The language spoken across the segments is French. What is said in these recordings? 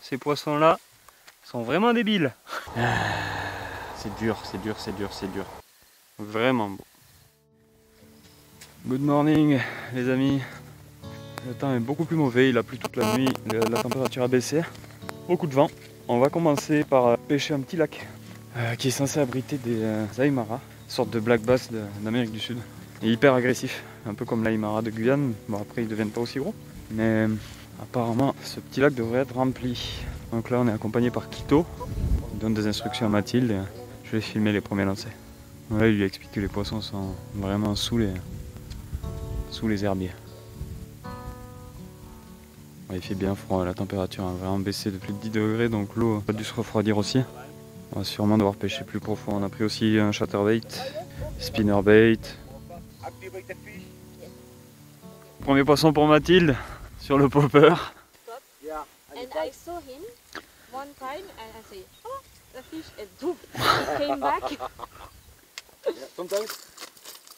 ces poissons-là sont vraiment débiles. C'est dur, c'est dur, c'est dur, c'est dur. Vraiment beau. Good morning les amis. Le temps est beaucoup plus mauvais, il a plu toute la nuit, la température a baissé. Beaucoup de vent. On va commencer par pêcher un petit lac qui est censé abriter des aimaras, sorte de black bass d'Amérique du Sud. Il est hyper agressif, un peu comme l'aimara de Guyane. Bon après ils ne deviennent pas aussi gros, mais apparemment ce petit lac devrait être rempli. Donc là on est accompagné par Quito, il donne des instructions à Mathilde et je vais filmer les premiers lancers. Là il lui explique que les poissons sont vraiment sous les herbiers. Il fait bien froid, la température a vraiment baissé de plus de 10 degrés, donc l'eau a dû se refroidir aussi. On va sûrement devoir pêcher plus profond. On a pris aussi un chatterbait, spinnerbait. Premier poisson pour Mathilde sur le popper. And I saw him one time and I say, oh, the fish came back. Yeah, sometimes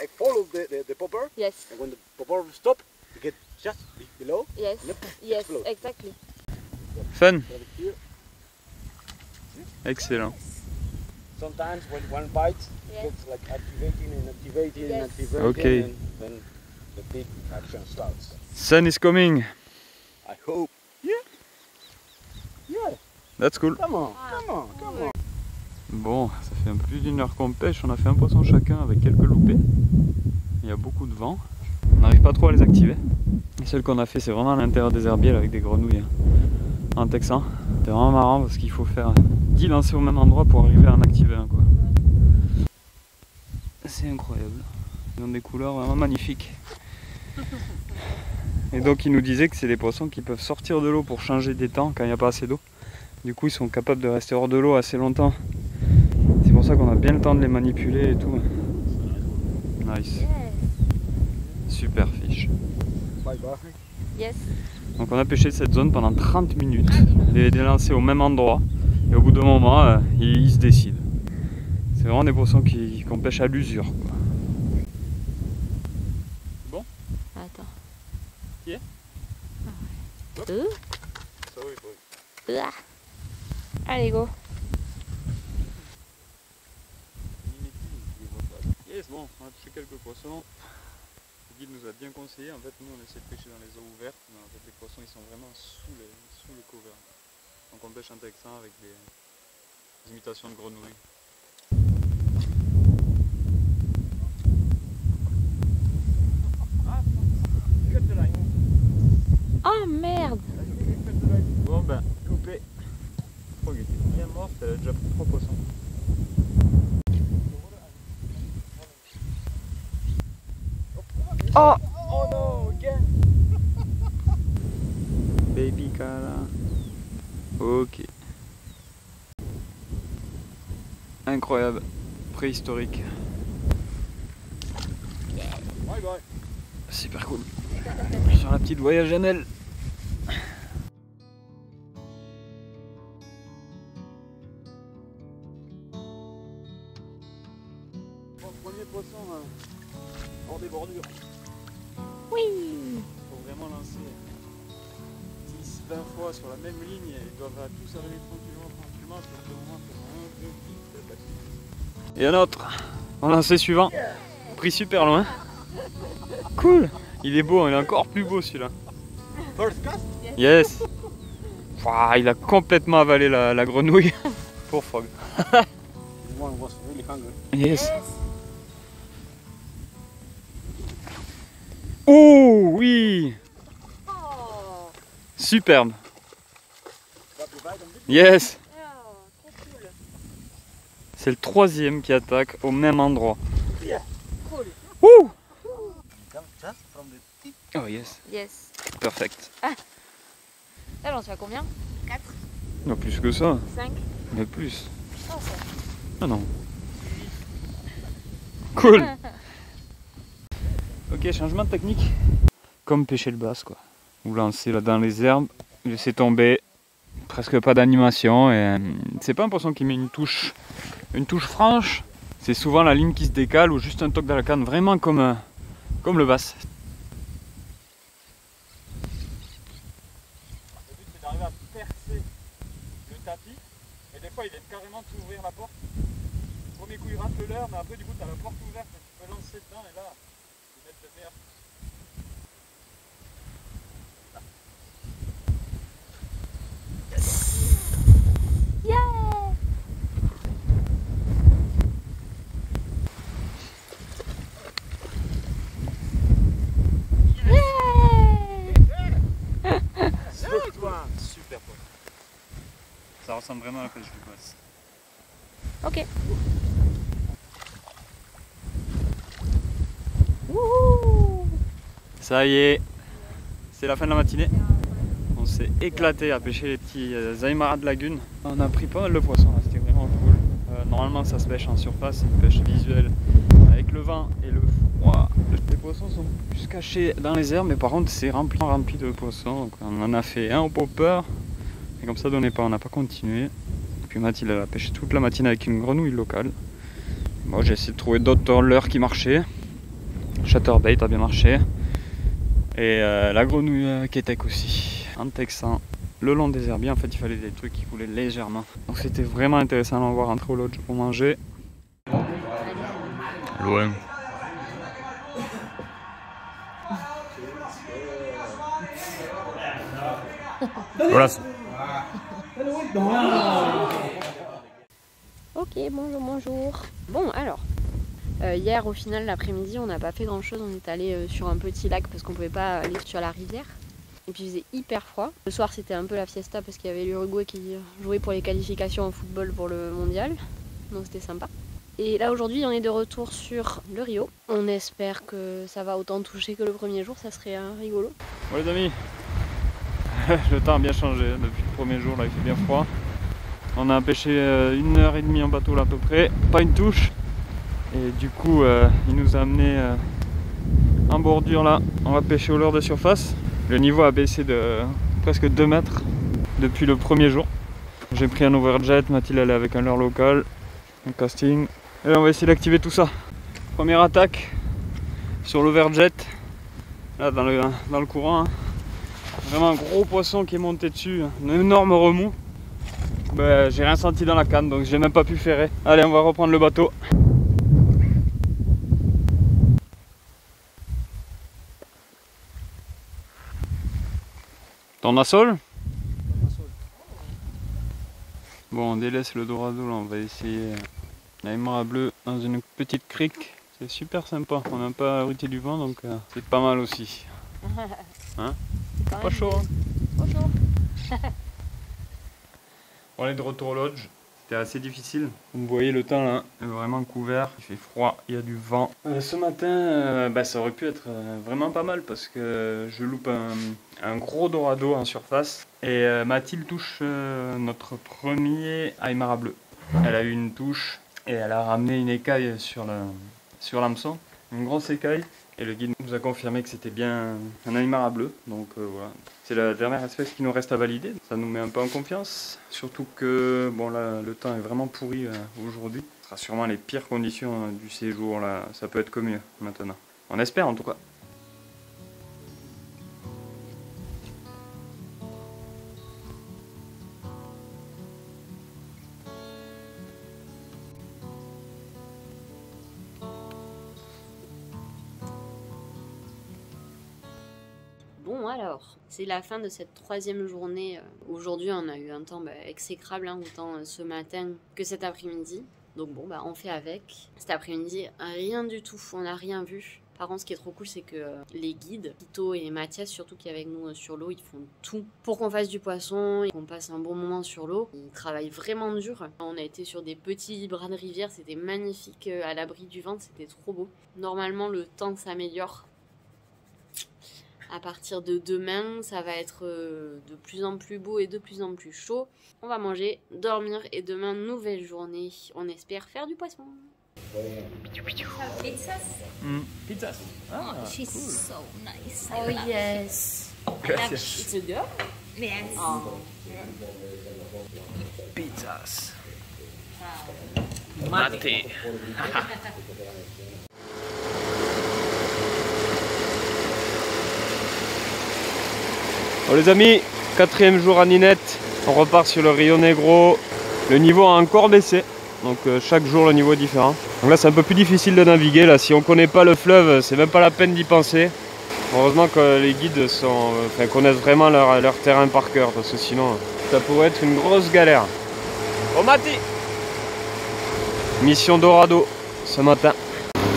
I follow the popper. Yes. And when the popper stop, you get just below. Yes. Yes, explode. exactly. Fun. Excellent. Sometimes when one bite, Yeah. it's like activating and activating and Yes. activating, Okay. and then the big action starts. Sun is coming. I hope. Yeah. Yeah. That's cool. Come on. Come on. Come on. Bon, ça fait un peu plus d'1 heure qu'on pêche. On a fait un poisson chacun avec quelques loupés. Il y a beaucoup de vent. On n'arrive pas trop à les activer. Les seuls qu'on a fait, c'est vraiment à l'intérieur des herbiers là, avec des grenouilles en texan. C'est vraiment marrant parce qu'il faut faire 10 lancers au même endroit pour arriver à en activer un, quoi. C'est incroyable. Ils ont des couleurs vraiment magnifiques. Et donc il nous disait que c'est des poissons qui peuvent sortir de l'eau pour changer d'étang quand il n'y a pas assez d'eau. Du coup ils sont capables de rester hors de l'eau assez longtemps. C'est pour ça qu'on a bien le temps de les manipuler et tout. Nice. Yeah. Super fiche. Bye bye. Yes. Donc on a pêché cette zone pendant 30 minutes, des lancers au même endroit, et au bout d'un moment, ils se décident. C'est vraiment des poissons qu'on pêche à l'usure, quoi. Bon. Attends. Yeah. Sorry, boy. Allez, go. Yes, bon, on a pêché quelques poissons. Le guide nous a bien conseillé. En fait, nous on essaie de pêcher dans les eaux ouvertes, mais en fait les poissons ils sont vraiment sous le cover. Donc on pêche en texan avec des imitations de grenouilles. Oh merde. Bon ben, coupé. Oh, il était bien mort, elle a déjà pris 3 poissons. Oh. Oh no, again. Baby Kala. Ok. Incroyable. Préhistorique. Bye bye. Super cool. Sur la petite voyage Janelle. Bon, premier poisson hors des bordures. Oui. Il faut vraiment lancer 10-20 fois sur la même ligne et ils doivent tous arriver tranquillement. Et un autre. On lancer suivant. Pris super loin. Cool. Il est beau, il est encore plus beau celui-là. First cast? Yes. Ouah, il a complètement avalé la grenouille. Pour Frog. One was really hungry. Yes. Oh oui. Oh. Superbe. Got the bite on video? Yes. Oh, trop cool. C'est le 3e qui attaque au même endroit. Yeah. Cool. Ouh. Come just from the tip. Oh yes. Yes. Perfect. Là, j'en suis à combien? 4, Non, plus que ça. 5. Mais plus. Oh, ça. Ah non. Cool. Ok, changement de technique. Comme pêcher le bass, quoi. Vous lancez là dans les herbes, laissez tomber. Presque pas d'animation. Et c'est pas un poisson qui met une touche franche. C'est souvent la ligne qui se décale ou juste un toc dans la canne, vraiment comme le bass. Le but c'est d'arriver à percer ralentit. Et des fois, ils viennent carrément t'ouvrir la porte. Le premier coup, ils ratent le leur, mais après, du coup, tu as la porte ouverte et tu peux lancer dedans. Et là, ils mettent le meilleur. Super pote. Ça ressemble vraiment à la pêche du poisson. Ok. Wouhou! Ça y est, c'est la fin de la matinée. On s'est éclaté à pêcher les petits Aymara de lagune. On a pris pas mal de poissons là, c'était vraiment cool. Normalement ça se pêche en surface, c'est une pêche visuelle. Avec le vent et le froid, les poissons sont plus cachés dans les herbes, mais par contre c'est rempli de poissons. Donc on en a fait un au popper, et comme ça on n'a pas continué. Et puis Mathilde a pêché toute la matinée avec une grenouille locale. Moi j'ai essayé de trouver d'autres leurres qui marchaient. Chatterbait a bien marché. Et la grenouille Kétek aussi, en texan, le long des herbiers. En fait il fallait des trucs qui coulaient légèrement. Donc c'était vraiment intéressant d'en voir rentrer au lodge pour manger. Loin. Voilà. Ok, bonjour, bonjour. Bon, alors, hier au final, l'après-midi, on n'a pas fait grand-chose. On est allé sur un petit lac parce qu'on pouvait pas aller sur la rivière. Et puis il faisait hyper froid. Le soir, c'était un peu la fiesta parce qu'il y avait l'Uruguay qui jouait pour les qualifications en football pour le mondial. Donc c'était sympa. Et là, aujourd'hui, on est de retour sur le Rio. On espère que ça va autant toucher que le premier jour. Ça serait rigolo. Bon les amis, le temps a bien changé depuis le premier jour. Là, il fait bien froid. On a pêché 1h30 en bateau là à peu près, pas une touche. Et du coup il nous a amené en bordure là, on va pêcher au leurre de surface. Le niveau a baissé de presque 2 mètres depuis le premier jour. J'ai pris un overjet, Mathilde elle est avec un leurre local, un casting. Et là, on va essayer d'activer tout ça. Première attaque sur l'overjet, là dans le courant. Hein. Vraiment un gros poisson qui est monté dessus, un énorme remous. Ben, j'ai rien senti dans la canne donc j'ai même pas pu ferrer. Allez, on va reprendre le bateau. Ton assol? Bon, on délaisse le dorado là, on va essayer l'Aymara bleu dans une petite crique. C'est super sympa, on n'a pas arrêté du vent donc c'est pas mal aussi. Hein? Pas chaud hein? Pas chaud. On est de retour au lodge, c'était assez difficile. Vous voyez le temps là, est vraiment couvert, il fait froid, il y a du vent. Ce matin, ça aurait pu être vraiment pas mal parce que je loupe un gros dorado en surface. Et Mathilde touche notre premier Aymara bleu. Elle a eu une touche et elle a ramené une écaille sur l'hameçon, une grosse écaille. Et le guide nous a confirmé que c'était bien un Aymara bleu, donc voilà. C'est la dernière espèce qui nous reste à valider. Ça nous met un peu en confiance, surtout que bon là le temps est vraiment pourri aujourd'hui. Ce sera sûrement les pires conditions du séjour là. Ça peut être que mieux maintenant. On espère en tout cas. Bon alors, c'est la fin de cette 3e journée. Aujourd'hui on a eu un temps exécrable, hein, autant ce matin que cet après-midi. Donc bon, on fait avec. Cet après-midi, rien du tout, on n'a rien vu. Par contre, ce qui est trop cool, c'est que les guides, Tito et Mathias, surtout qui est avec nous sur l'eau, ils font tout pour qu'on fasse du poisson et qu'on passe un bon moment sur l'eau. Ils travaillent vraiment dur. On a été sur des petits bras de rivière, c'était magnifique à l'abri du vent, c'était trop beau. Normalement, le temps s'améliore. À partir de demain, ça va être de plus en plus beau et de plus en plus chaud. On va manger, dormir et demain, nouvelle journée. On espère faire du poisson. Pizzas? Pizzas. Ah, She's cool. so nice. Oh yes. Gracias. It's a girl? Yes. Oh. Pizzas. Mate. Bon les amis, 4e jour à Ninette. On repart sur le Rio Negro. Le niveau a encore baissé. Donc chaque jour le niveau est différent. Donc là c'est un peu plus difficile de naviguer. Là, si on ne connaît pas le fleuve, c'est même pas la peine d'y penser. Heureusement que les guides connaissent vraiment leur terrain par cœur, parce que sinon ça pourrait être une grosse galère. Oh Mati! Mission Dorado ce matin.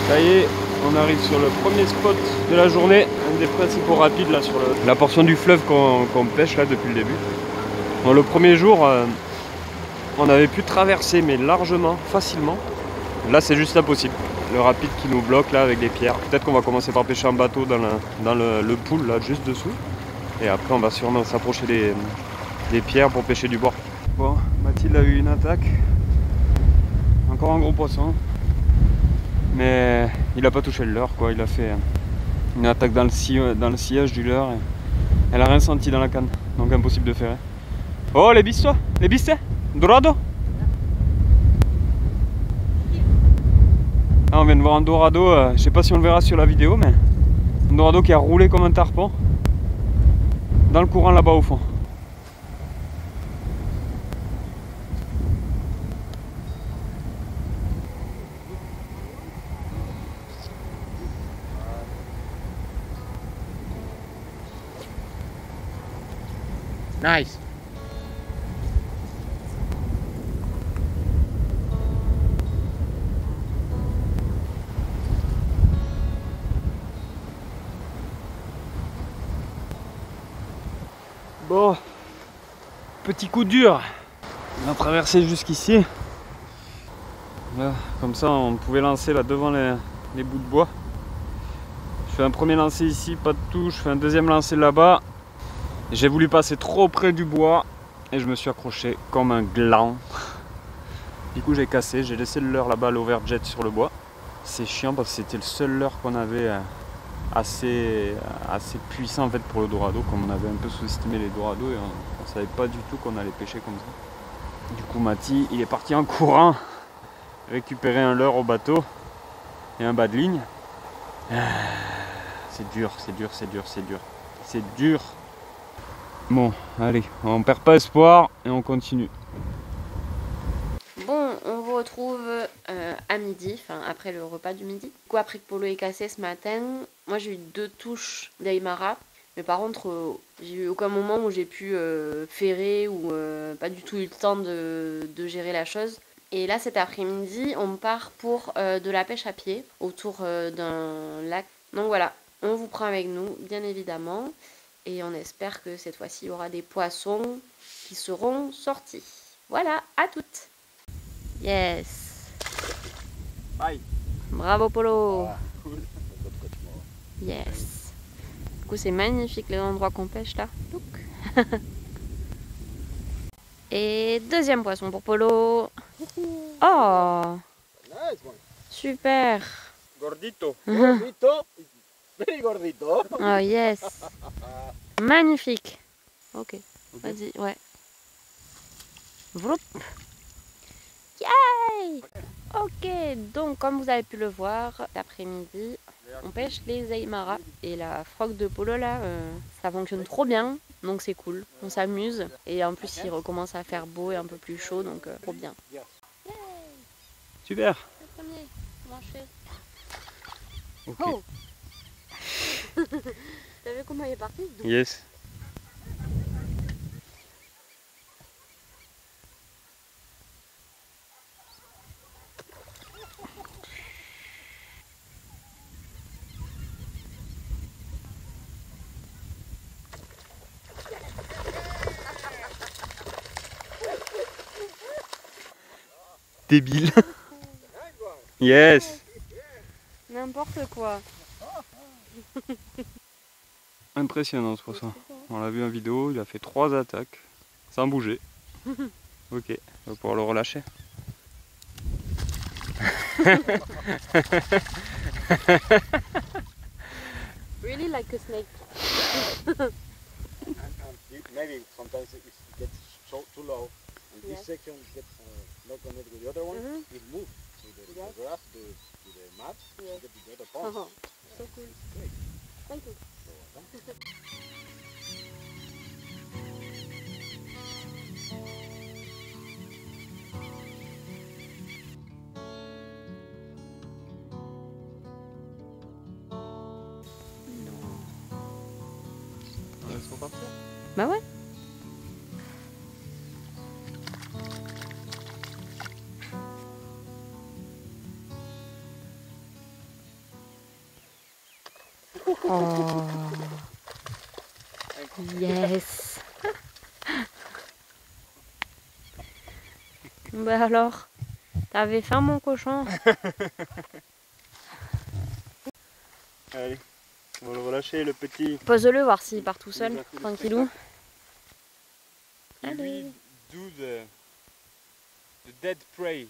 Ça y est, on arrive sur le premier spot de la journée, un des principaux rapides là sur la portion du fleuve qu'on pêche là depuis le début. Bon, le premier jour, on avait pu traverser mais largement, facilement. Là c'est juste impossible. Le rapide qui nous bloque là avec des pierres. Peut-être qu'on va commencer par pêcher en bateau dans le pool là juste dessous. Et après on va sûrement s'approcher des pierres pour pêcher du bord. Bon, Mathilde a eu une attaque. Encore un gros poisson. Mais il n'a pas touché le leurre quoi. Il a fait une attaque dans le sillage du leurre. Elle a rien senti dans la canne. Donc impossible de ferrer. Oh les bistos, les bistes, dorado. Ah, on vient de voir un dorado, je sais pas si on le verra sur la vidéo, mais un dorado qui a roulé comme un tarpon dans le courant là-bas au fond. Nice. Bon, petit coup dur. On a traversé jusqu'ici. Là, comme ça, on pouvait lancer là devant les bouts de bois. Je fais un premier lancer ici, pas de touche. Je fais un deuxième lancer là-bas. J'ai voulu passer trop près du bois et je me suis accroché comme un gland. Du coup, j'ai cassé. J'ai laissé le leurre là-bas, l'overjet sur le bois. C'est chiant parce que c'était le seul leurre qu'on avait assez puissant en fait pour le dorado, comme on avait un peu sous-estimé les dorados et on savait pas du tout qu'on allait pêcher comme ça. Du coup Mati il est parti en courant récupérer un leurre au bateau et un bas de ligne. C'est dur, c'est dur, c'est dur, c'est dur. C'est dur. Bon, allez, on perd pas espoir et on continue. Bon, on vous retrouve à midi, enfin après le repas du midi. Du coup, après que Polo est cassé ce matin, moi j'ai eu 2 touches d'Aymara. Mais par contre, j'ai eu aucun moment où j'ai pu ferrer ou pas du tout eu le temps de gérer la chose. Et là, cet après-midi, on part pour de la pêche à pied autour d'un lac. Donc voilà, on vous prend avec nous, bien évidemment. Et on espère que cette fois-ci, il y aura des poissons qui seront sortis. Voilà, à toutes! Yes. Bye. Bravo Polo. Ah, cool. Yes. Du coup c'est magnifique les endroits qu'on pêche là. Look. Et deuxième poisson pour Polo. Oh, Nice one. super. Gordito. Gordito. Very gordito. Oh yes. Magnifique. Ok. Vas-y, ouais. Vroup. Yay! Ok, donc comme vous avez pu le voir, cet après-midi, on pêche les Aymara et la froque de Polo là, ça fonctionne trop bien, donc c'est cool, on s'amuse et en plus il recommence à faire beau et un peu plus chaud, donc trop bien. Yay! Super. Le premier, comment je fais? Ok. Oh! T'as vu comment il est parti? Yes. Débile. Yes. N'importe quoi. Impressionnant ce poisson. On l'a vu en vidéo, il a fait 3 attaques sans bouger. Ok, on va pouvoir le relâcher. Really like a snake. Maybe sometimes it gets too low. And Yes. this section gets not connected with the other one. Mhm. It moves. So the Yes. grass to the mat, Yes. get to the other pond. Oh, so cool. Great. Thank you. So, On laisse repartir. Bah ouais. Oh. Yes. Bah alors, t'avais faim mon cochon? Allez, on va le relâcher le petit. Pose-le voir s'il part tout seul, Il a fait le tranquillou. Qui lui do the dead prey.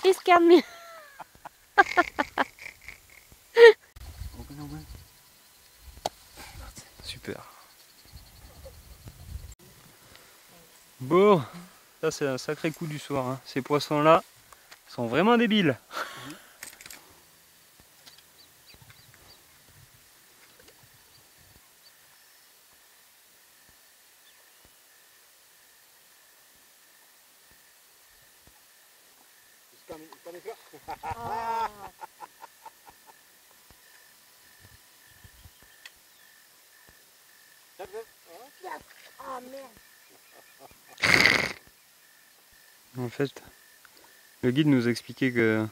He scared me. Super. Bon, ça c'est un sacré coup du soir. Hein. Ces poissons-là sont vraiment débiles. En fait, le guide nous expliquait que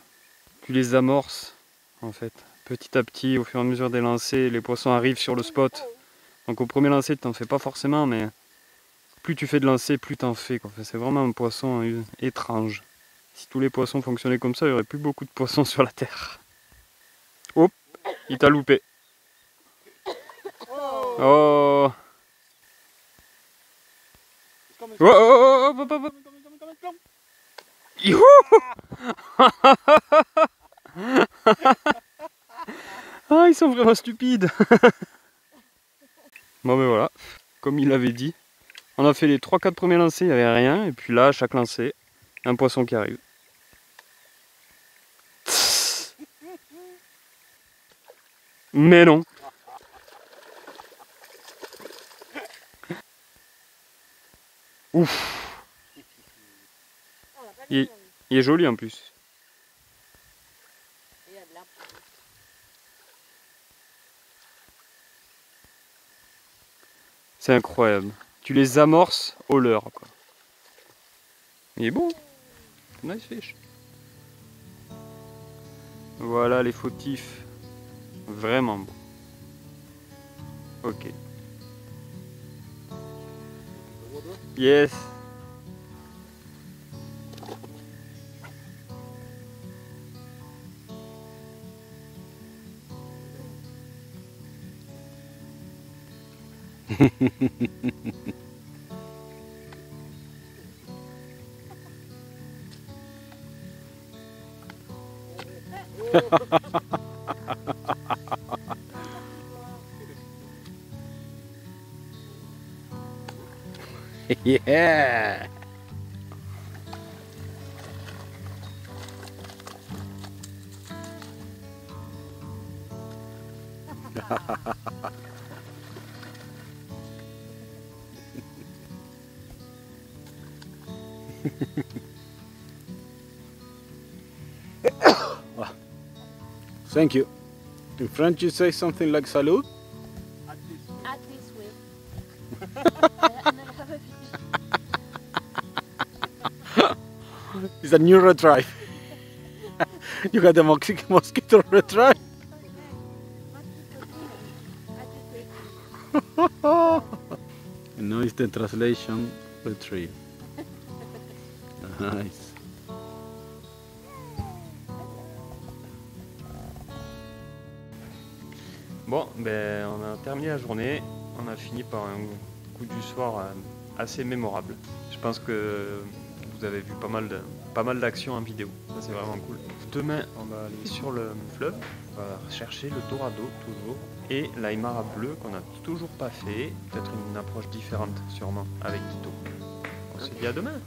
tu les amorces en fait. Petit à petit, au fur et à mesure des lancers, les poissons arrivent sur le spot. Donc au premier lancer, tu t'en fais pas forcément, mais plus tu fais de lancers, plus t'en fais. Enfin, c'est vraiment un poisson étrange. Si tous les poissons fonctionnaient comme ça, il n'y aurait plus beaucoup de poissons sur la terre. Hop, il t'a loupé. Oh. Oh, oh, oh, oh, oh, oh. Youhou. Ah, ils sont vraiment stupides. Bon ben voilà, comme il avait dit, on a fait les 3-4 premiers lancers, il n'y avait rien, et puis là, à chaque lancer, un poisson qui arrive. Mais non. Ouf. Il est joli en plus. C'est incroyable. Tu les amorces au leurre, quoi. Il est bon. Nice fish. Voilà les fautifs. Vraiment beau. Ok. Yes. Yeah. Thank you. In French you say something like salut? At this way. It's a new retrieve. You got the mosquito retrieve? And now it's the translation retrieve. Nice. Bon, ben on a terminé la journée, on a fini par un coup du soir assez mémorable. Je pense que vous avez vu pas mal d'actions en vidéo, ça c'est vraiment cool. Demain, on va aller sur le fleuve, on va chercher le dorado toujours, et l'aimara bleu qu'on n'a toujours pas fait, peut-être une approche différente sûrement avec Guido. On se dit à demain.